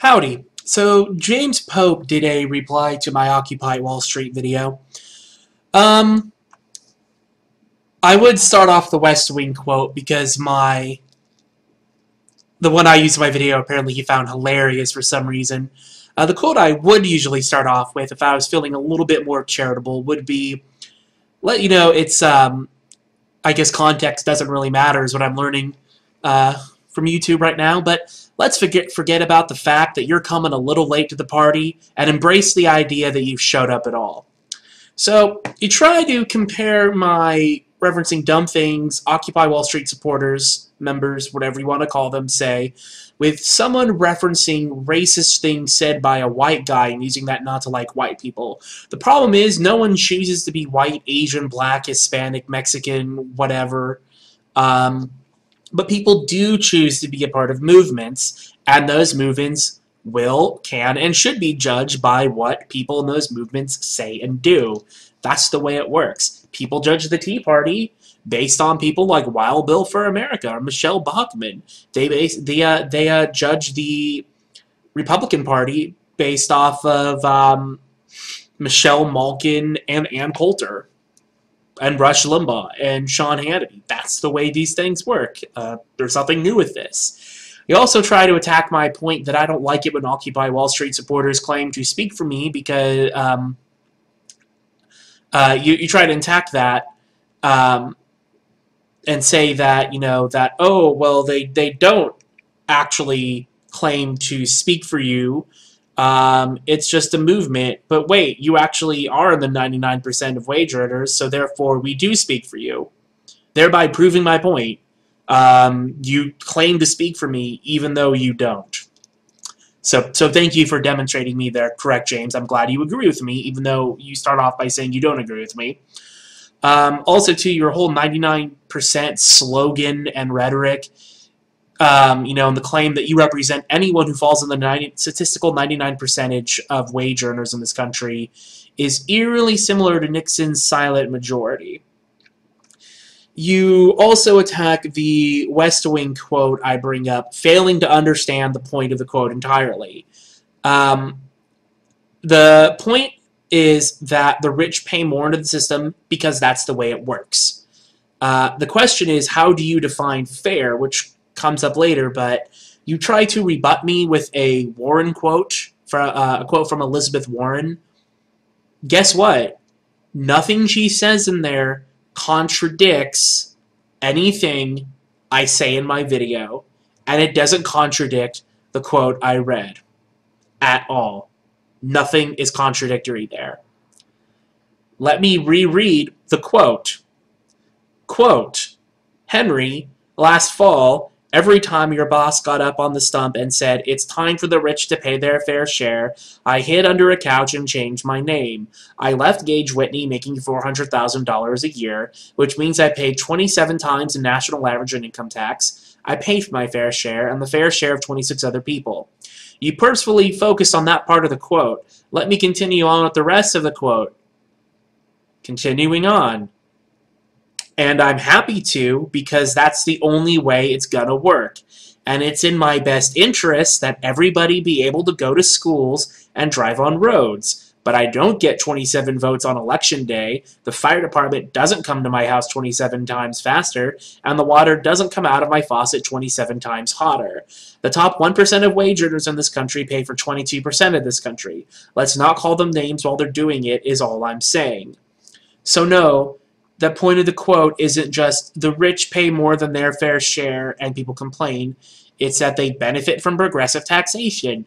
Howdy. So James Pope did a reply to my Occupy Wall Street video. I would start off the West Wing quote because the one I used in my video apparently he found hilarious for some reason. The quote I would usually start off with if I was feeling a little bit more charitable would be, let you know it's, I guess context doesn't really matter is what I'm learning from YouTube right now, but let's forget about the fact that you're coming a little late to the party and embrace the idea that you've showed up at all. So you try to compare my referencing dumb things Occupy Wall Street supporters, members, whatever you want to call them, say, with someone referencing racist things said by a white guy and using that not to like white people. The problem is no one chooses to be white, Asian, black, Hispanic, Mexican, whatever. But people do choose to be a part of movements, and those movements will, can, and should be judged by what people in those movements say and do. That's the way it works. People judge the Tea Party based on people like Wild Bill for America or Michelle Bachmann. They judge the Republican Party based off of Michelle Malkin and Ann Coulter and Rush Limbaugh and Sean Hannity. That's the way these things work. There's nothing new with this. You also try to attack my point that I don't like it when Occupy Wall Street supporters claim to speak for me because you try to attack that and say that, you know, that, oh, well, they don't actually claim to speak for you. It's just a movement. But wait, you actually are in the 99% of wage earners, so therefore we do speak for you, thereby proving my point. You claim to speak for me even though you don't. So thank you for demonstrating me there. Correct, James. I'm glad you agree with me, even though you start off by saying you don't agree with me. Also, to your whole 99% slogan and rhetoric, you know, and the claim that you represent anyone who falls in the statistical 99% of wage earners in this country is eerily similar to Nixon's silent majority. You also attack the West Wing quote I bring up, failing to understand the point of the quote entirely. The point is that the rich pay more into the system because that's the way it works. The question is, how do you define fair, which comes up later, but you try to rebut me with a Warren quote, a quote from Elizabeth Warren. Guess what? Nothing she says in there contradicts anything I say in my video, and it doesn't contradict the quote I read at all. Nothing is contradictory there. Let me reread the quote. Quote, Henry, last fall, every time your boss got up on the stump and said, it's time for the rich to pay their fair share, I hid under a couch and changed my name. I left Gage Whitney making $400,000 a year, which means I paid 27 times the national average in income tax. I paid my fair share and the fair share of 26 other people. You purposefully focused on that part of the quote. Let me continue on with the rest of the quote. Continuing on. And I'm happy to, because that's the only way it's gonna work. And it's in my best interest that everybody be able to go to schools and drive on roads. But I don't get 27 votes on election day, the fire department doesn't come to my house 27 times faster, and the water doesn't come out of my faucet 27 times hotter. The top 1% of wage earners in this country pay for 22% of this country. Let's not call them names while they're doing it, is all I'm saying. So no, the point of the quote isn't just the rich pay more than their fair share and people complain. It's that they benefit from progressive taxation.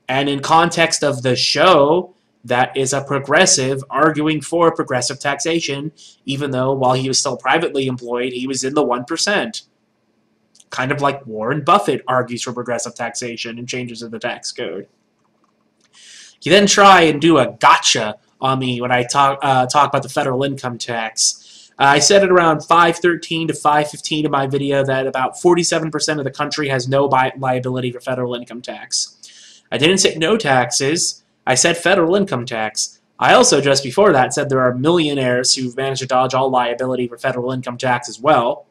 And in context of the show, that is a progressive arguing for progressive taxation, even though while he was still privately employed, he was in the 1%. Kind of like Warren Buffett argues for progressive taxation and changes in the tax code. You then try and do a gotcha on me when I talk about the federal income tax. I said it around 513 to 515 in my video that about 47% of the country has no liability for federal income tax. I didn't say no taxes. I said federal income tax. I also, just before that, said there are millionaires who've managed to dodge all liability for federal income tax as well.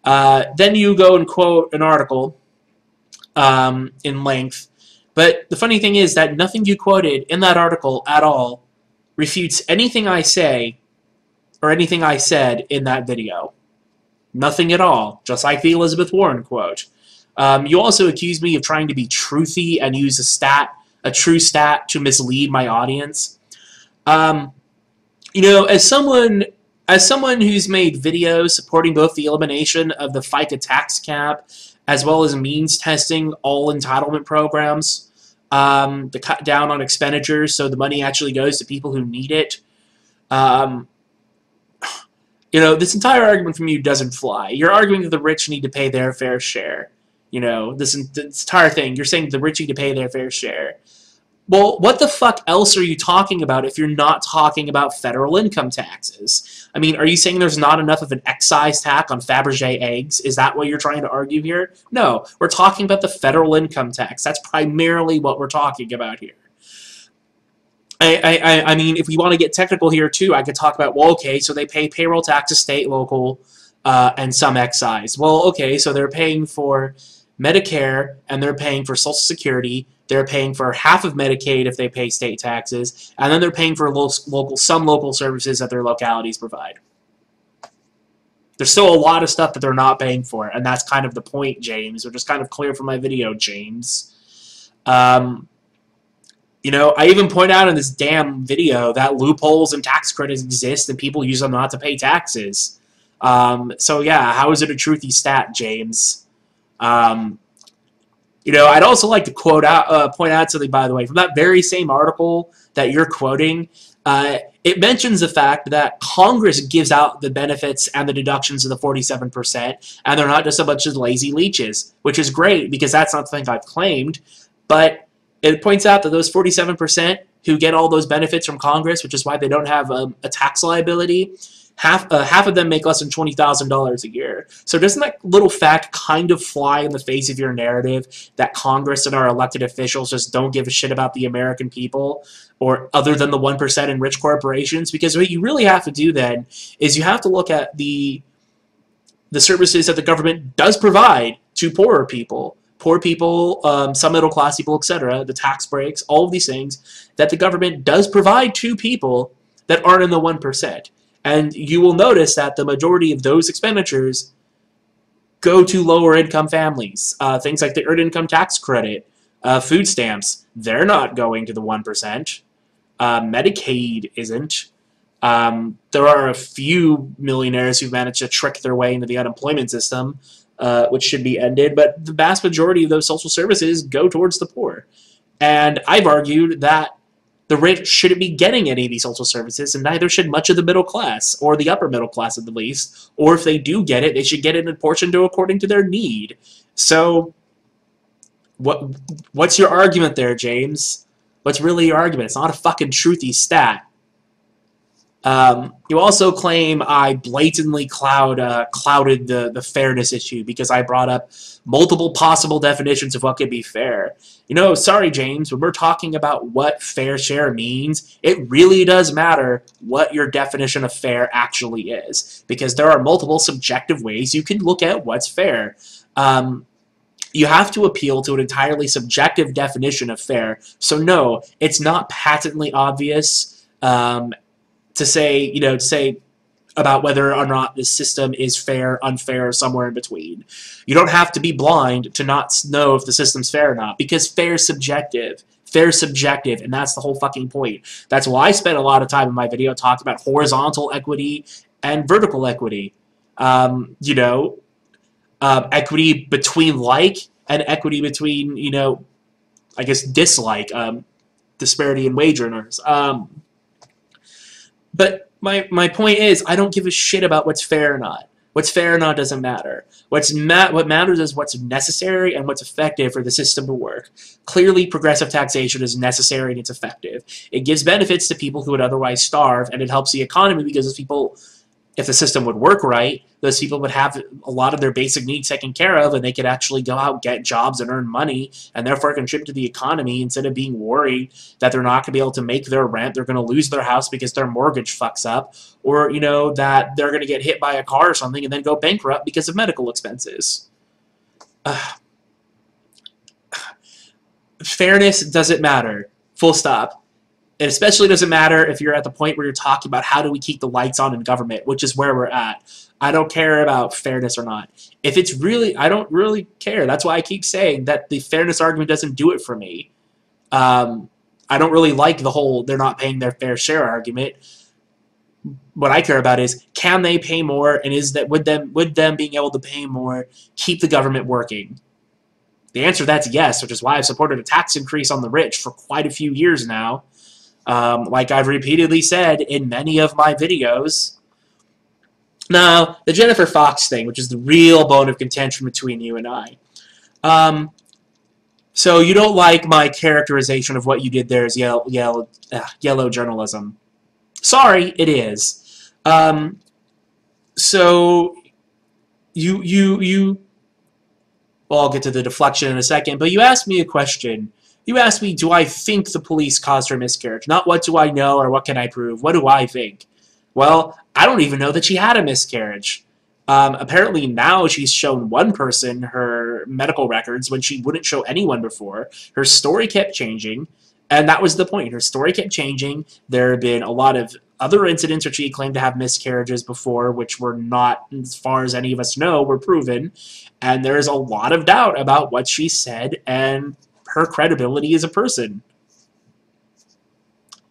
Then you go and quote an article in length But the funny thing is that nothing you quoted in that article at all refutes anything I say or anything I said in that video. Nothing at all, just like the Elizabeth Warren quote. You also accused me of trying to be truthy and use a true stat to mislead my audience. You know, as someone who's made videos supporting both the elimination of the FICA tax cap as well as means testing all entitlement programs, to cut down on expenditures so the money actually goes to people who need it, you know, this entire argument from you doesn't fly. You're arguing that the rich need to pay their fair share. You know, this entire thing, you're saying the rich need to pay their fair share. Well, what the fuck else are you talking about if you're not talking about federal income taxes? I mean, are you saying there's not enough of an excise tax on Fabergé eggs? Is that what you're trying to argue here? No, we're talking about the federal income tax. That's primarily what we're talking about here. I mean, if we want to get technical here too, I could talk about, well, okay, so they pay payroll taxes, state, local, and some excise. Well, okay, so they're paying for Medicare, and they're paying for Social Security, they're paying for half of Medicaid if they pay state taxes, and then they're paying for some local services that their localities provide. There's still a lot of stuff that they're not paying for, and that's kind of the point, James, which is kind of clear from my video, James. You know, I even point out in this damn video that loopholes and tax credits exist and people use them not to pay taxes. So yeah, how is it a truthy stat, James? You know, I'd also like to point out something, by the way, from that very same article that you're quoting. It mentions the fact that Congress gives out the benefits and the deductions of the 47%, and they're not just a bunch of lazy leeches, which is great because that's not something I've claimed. But it points out that those 47% who get all those benefits from Congress, which is why they don't have a tax liability, half of them make less than $20,000 a year. So doesn't that little fact kind of fly in the face of your narrative that Congress and our elected officials just don't give a shit about the American people, or other than the 1% in rich corporations? Because what you really have to do then is you have to look at the services that the government does provide to poorer people. Poor people, some middle class people, etc., the tax breaks, all of these things that the government does provide to people that aren't in the 1%. And you will notice that the majority of those expenditures go to lower income families. Things like the Earned Income Tax Credit, food stamps, they're not going to the 1%. Medicaid isn't. There are a few millionaires who've managed to trick their way into the unemployment system, which should be ended, but the vast majority of those social services go towards the poor. And I've argued that the rich shouldn't be getting any of these social services, and neither should much of the middle class, or the upper middle class at the least. Or if they do get it, they should get it apportioned according to their need. So, what's your argument there, James? What's really your argument? It's not a fucking truthy stat. You also claim I blatantly clouded the fairness issue because I brought up multiple possible definitions of what could be fair. You know, sorry, James, when we're talking about what fair share means, it really does matter what your definition of fair actually is, because there are multiple subjective ways you can look at what's fair. You have to appeal to an entirely subjective definition of fair. So no, it's not patently obvious to say about whether or not this system is fair, unfair, or somewhere in between. You don't have to be blind to not know if the system's fair or not, because fair is subjective. Fair is subjective, and that's the whole fucking point. That's why I spent a lot of time in my video talking about horizontal equity and vertical equity. Equity between like and equity between, I guess, dislike, disparity in wage earners. But my point is, I don't give a shit about what's fair or not. What's fair or not doesn't matter. What matters is what's necessary and what's effective for the system to work. Clearly, progressive taxation is necessary and it's effective. It gives benefits to people who would otherwise starve, and it helps the economy because those people, if the system would work right, those people would have a lot of their basic needs taken care of, and they could actually go out, get jobs, and earn money, and therefore contribute to the economy instead of being worried that they're not going to be able to make their rent, they're going to lose their house because their mortgage fucks up, or, that they're going to get hit by a car or something and then go bankrupt because of medical expenses. fairness doesn't matter. Full stop. It especially doesn't matter if you're at the point where you're talking about how do we keep the lights on in government, which is where we're at. I don't care about fairness or not. If it's really, I don't really care. That's why I keep saying that the fairness argument doesn't do it for me. I don't really like the whole they're not paying their fair share argument. What I care about is, can they pay more, and is that would them being able to pay more keep the government working? The answer to that's yes, which is why I've supported a tax increase on the rich for quite a few years now. Like I've repeatedly said in many of my videos. Now, the Jennifer Fox thing, which is the real bone of contention between you and I. So you don't like my characterization of what you did there as yellow journalism. Sorry, it is. So well, I'll get to the deflection in a second, but you asked me a question. You asked me, do I think the police caused her miscarriage? Not what do I know or what can I prove. What do I think? Well, I don't even know that she had a miscarriage. Apparently now she's shown one person her medical records when she wouldn't show anyone before. Her story kept changing, and that was the point. Her story kept changing. There have been a lot of other incidents where she claimed to have miscarriages before, which were not, as far as any of us know, were proven. And there's a lot of doubt about what she said and her credibility as a person.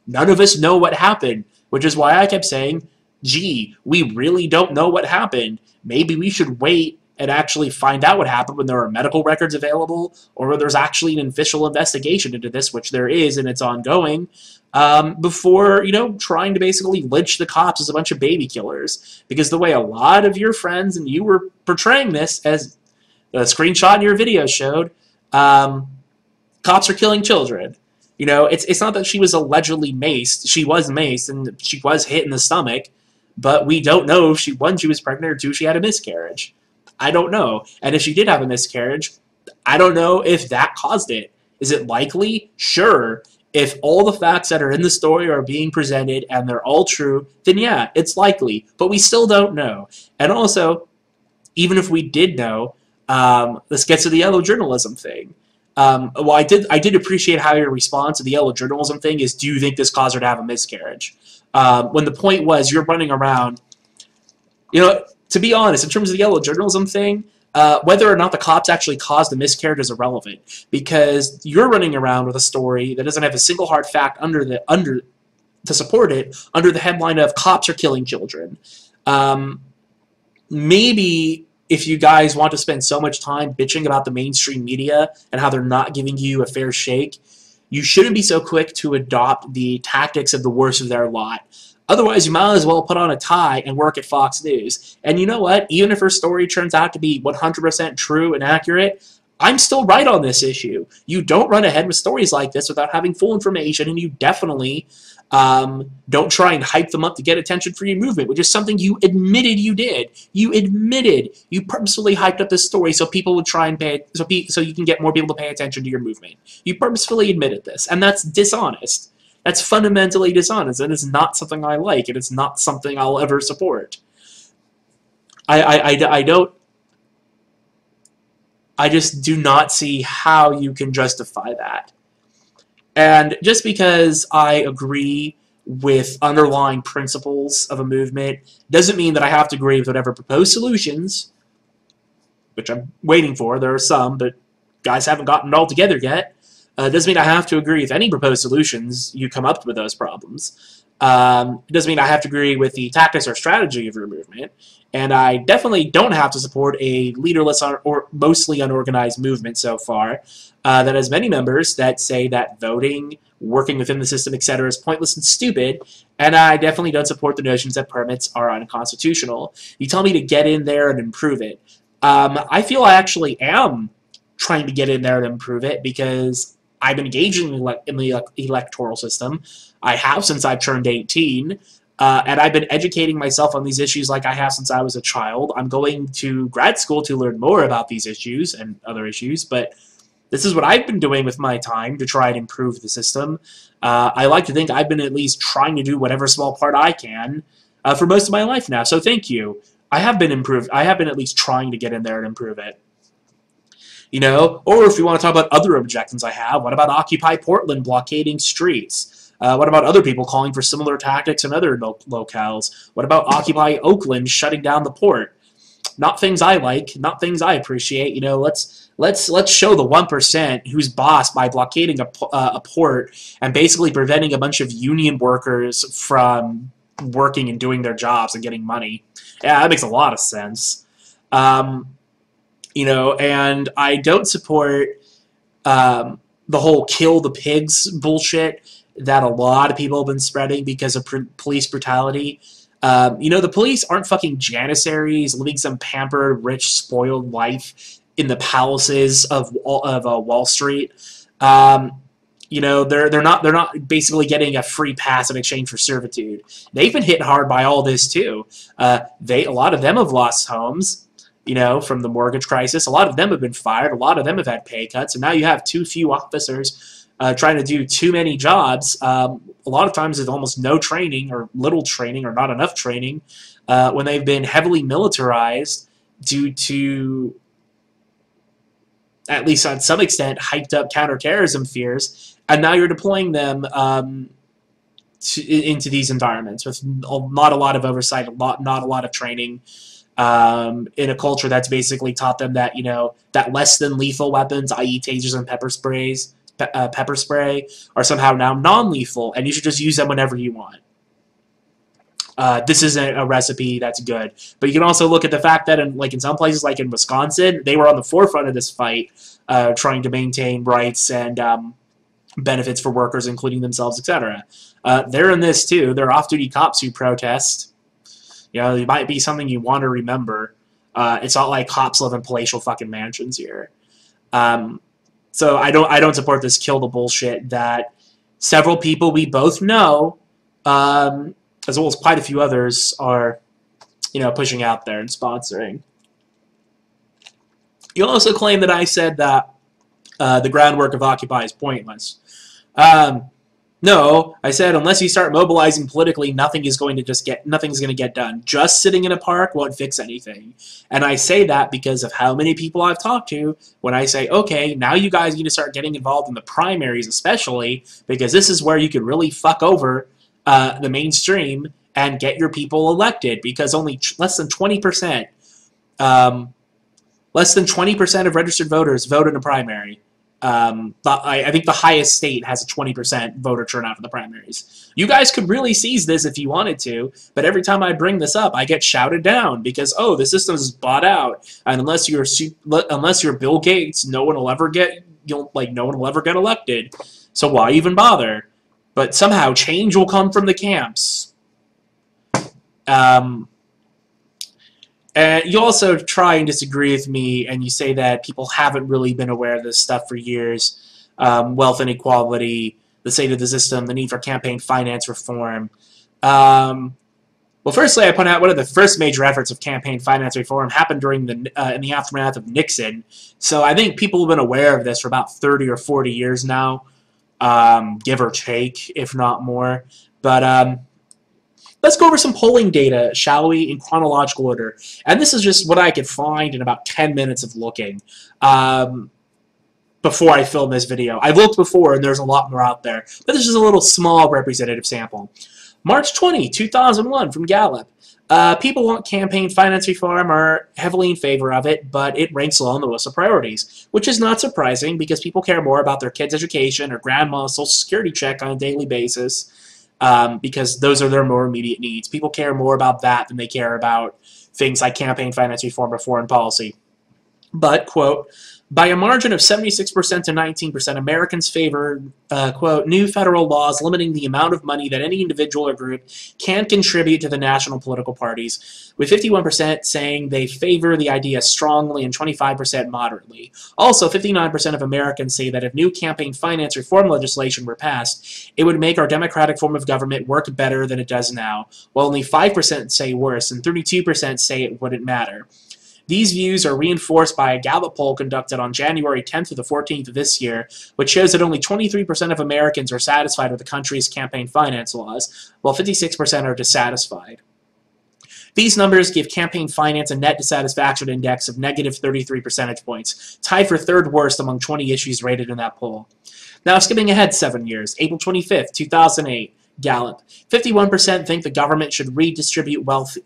None of us know what happened, which is why I kept saying, gee, we really don't know what happened. Maybe we should wait and actually find out what happened when there are medical records available, or when there's actually an official investigation into this, which there is and it's ongoing, before, trying to basically lynch the cops as a bunch of baby killers. Because the way a lot of your friends and you were portraying this, as the screenshot in your video showed, cops are killing children. It's not that she was allegedly maced. She was maced and she was hit in the stomach, but we don't know if one, she was pregnant, or two, she had a miscarriage. I don't know. And if she did have a miscarriage, I don't know if that caused it. Is it likely? Sure. If all the facts that are in the story are being presented and they're all true, then yeah, it's likely. But we still don't know. And also, even if we did know, let's get to the yellow journalism thing. Well, I did appreciate how your response to the yellow journalism thing is, do you think this caused her to have a miscarriage? When the point was, you're running around, to be honest, in terms of the yellow journalism thing, whether or not the cops actually caused the miscarriage is irrelevant, because you're running around with a story that doesn't have a single hard fact to support it, under the headline of cops are killing children. Maybe if you guys want to spend so much time bitching about the mainstream media and how they're not giving you a fair shake, you shouldn't be so quick to adopt the tactics of the worst of their lot. Otherwise, you might as well put on a tie and work at Fox News. And you know what? Even if her story turns out to be 100% true and accurate, I'm still right on this issue. You don't run ahead with stories like this without having full information, and you definitely don't try and hype them up to get attention for your movement, which is something you admitted you did. You admitted you purposefully hyped up this story so people would try and pay, so you can get more people to pay attention to your movement. You purposefully admitted this, and that's dishonest. That's fundamentally dishonest, and it's not something I like, and it's not something I'll ever support. I just do not see how you can justify that. And just because I agree with underlying principles of a movement doesn't mean that I have to agree with whatever proposed solutions, which I'm waiting for. There are some, but guys haven't gotten it all together yet. Doesn't mean I have to agree with any proposed solutions you come up with those problems. It doesn't mean I have to agree with the tactics or strategy of your movement. And I definitely don't have to support a leaderless or mostly unorganized movement so far that has many members that say that voting, working within the system, etc. is pointless and stupid. And I definitely don't support the notions that permits are unconstitutional. You tell me to get in there and improve it. I feel I actually am trying to get in there and improve it, because I've been engaging in the electoral system. I have since I turned 18. And I've been educating myself on these issues like I have since I was a child. I'm going to grad school to learn more about these issues and other issues, but this is what I've been doing with my time to try and improve the system. I like to think I've been at least trying to do whatever small part I can for most of my life now, so thank you. I have been at least trying to get in there and improve it. You know, or if you want to talk about other objections I have, what about Occupy Portland blockading streets? What about other people calling for similar tactics in other locales? What about Occupy Oakland shutting down the port? Not things I like, not things I appreciate. You know, let's show the 1% who's bossed by blockading a port and basically preventing a bunch of union workers from working and doing their jobs and getting money. Yeah, that makes a lot of sense. You know, and I don't support the whole kill the pigs bullshit that a lot of people have been spreading because of police brutality. You know, the police aren't fucking janissaries living some pampered, rich, spoiled life in the palaces of Wall Street. You know, they're not basically getting a free pass in exchange for servitude. They've been hit hard by all this too. A lot of them have lost homes, you know, from the mortgage crisis. A lot of them have been fired. A lot of them have had pay cuts, and now you have too few officers trying to do too many jobs. A lot of times with almost no training or little training or not enough training when they've been heavily militarized due to, at least on some extent, hyped up counterterrorism fears, and now you're deploying them into these environments with not a lot of oversight, not a lot of training, in a culture that's basically taught them that, you know, that less than lethal weapons, i.e. tasers and pepper spray, are somehow now non-lethal, and you should just use them whenever you want. This isn't a recipe that's good. But you can also look at the fact that in some places, like in Wisconsin, they were on the forefront of this fight, trying to maintain rights and benefits for workers, including themselves, etc. They're in this too. They're off-duty cops who protest. You know, it might be something you want to remember. It's not like cops live in palatial fucking mansions here. So I don't support this kill the bullshit that several people we both know, as well as quite a few others, are, you know, pushing out there and sponsoring. You also claim that I said that the groundwork of Occupy is pointless. No, I said unless you start mobilizing politically, nothing's going to get done. Just sitting in a park won't fix anything. And I say that because of how many people I've talked to when I say, okay, now you guys need to start getting involved in the primaries, especially because this is where you could really fuck over the mainstream and get your people elected, because only less than 20% of registered voters vote in a primary. I think the highest state has a 20% voter turnout in the primaries. You guys could really seize this if you wanted to, but every time I bring this up, I get shouted down because, oh, the system is bought out, and unless you're Bill Gates, no one will ever get elected. So why even bother? But somehow change will come from the camps. And you also try and disagree with me, and you say that people haven't really been aware of this stuff for years. Wealth inequality, the state of the system, the need for campaign finance reform. Well, firstly, I point out one of the first major efforts of campaign finance reform happened during in the aftermath of Nixon. So I think people have been aware of this for about 30 or 40 years now, give or take, if not more. But let's go over some polling data, shall we, in chronological order. And this is just what I could find in about 10 minutes of looking before I filmed this video. I've looked before, and there's a lot more out there. But this is a little small representative sample. March 20, 2001, from Gallup. People want campaign finance reform, are heavily in favor of it, but it ranks low on the list of priorities, which is not surprising because people care more about their kids' education or grandma's social security check on a daily basis. Because those are their more immediate needs. People care more about that than they care about things like campaign finance reform or foreign policy. But, quote, by a margin of 76% to 19%, Americans favor, quote, new federal laws limiting the amount of money that any individual or group can contribute to the national political parties, with 51% saying they favor the idea strongly and 25% moderately. Also, 59% of Americans say that if new campaign finance reform legislation were passed, it would make our democratic form of government work better than it does now, while only 5% say worse and 32% say it wouldn't matter. These views are reinforced by a Gallup poll conducted on January 10th to the 14th of this year, which shows that only 23% of Americans are satisfied with the country's campaign finance laws, while 56% are dissatisfied. These numbers give campaign finance a net dissatisfaction index of negative 33 percentage points, tied for third worst among 20 issues rated in that poll. Now, skipping ahead 7 years, April 25th, 2008, Gallup. 51% think the government should redistribute wealth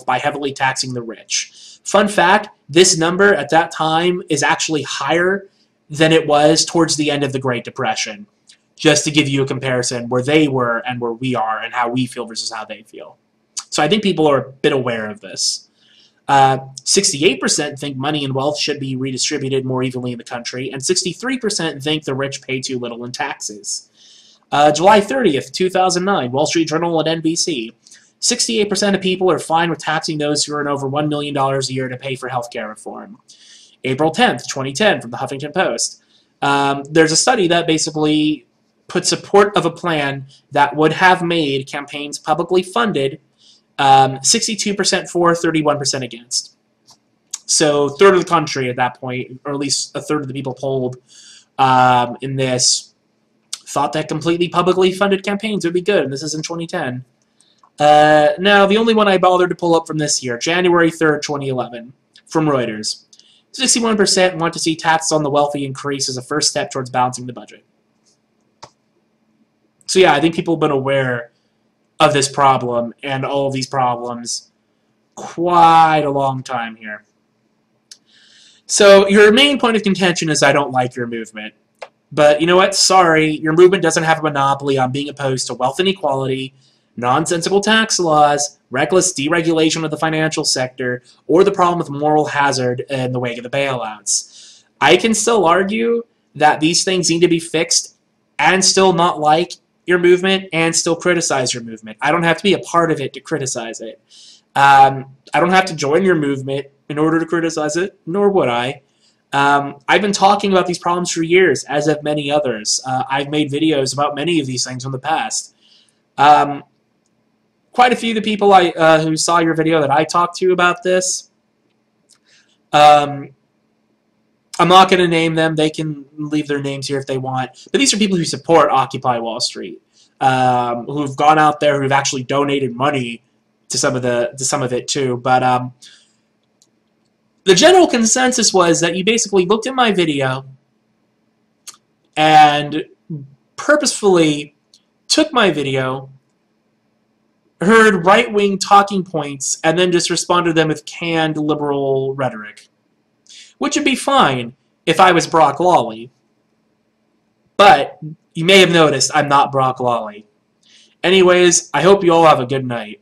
by heavily taxing the rich. Fun fact, this number at that time is actually higher than it was towards the end of the Great Depression, just to give you a comparison where they were and where we are and how we feel versus how they feel. So I think people are a bit aware of this. 68% think money and wealth should be redistributed more evenly in the country, and 63% think the rich pay too little in taxes. July 30th, 2009, Wall Street Journal and NBC. 68% of people are fine with taxing those who earn over $1 million a year to pay for healthcare reform. April 10th, 2010, from the Huffington Post. There's a study that basically put support of a plan that would have made campaigns publicly funded 62% for, 31% against. So a third of the country at that point, or at least a third of the people polled in this, thought that completely publicly funded campaigns would be good, and this is in 2010. Now, the only one I bothered to pull up from this year, January 3rd, 2011, from Reuters. 61% want to see taxes on the wealthy increase as a first step towards balancing the budget. So yeah, I think people have been aware of this problem and all of these problems quite a long time here. So your main point of contention is I don't like your movement. But you know what? Sorry, your movement doesn't have a monopoly on being opposed to wealth inequality, nonsensical tax laws, reckless deregulation of the financial sector, or the problem with moral hazard in the wake of the bailouts. I can still argue that these things need to be fixed and still not like your movement and still criticize your movement. I don't have to be a part of it to criticize it. I don't have to join your movement in order to criticize it, nor would I. I've been talking about these problems for years, as have many others. I've made videos about many of these things in the past. Quite a few of the people who saw your video that I talked to about this, I'm not going to name them. They can leave their names here if they want. But these are people who support Occupy Wall Street, who've gone out there, who've actually donated money to some of it too. But the general consensus was that you basically looked at my video and purposefully took my video, heard right-wing talking points, and then just responded to them with canned liberal rhetoric. Which would be fine if I was Brock Lawley. But you may have noticed I'm not Brock Lawley. Anyways, I hope you all have a good night.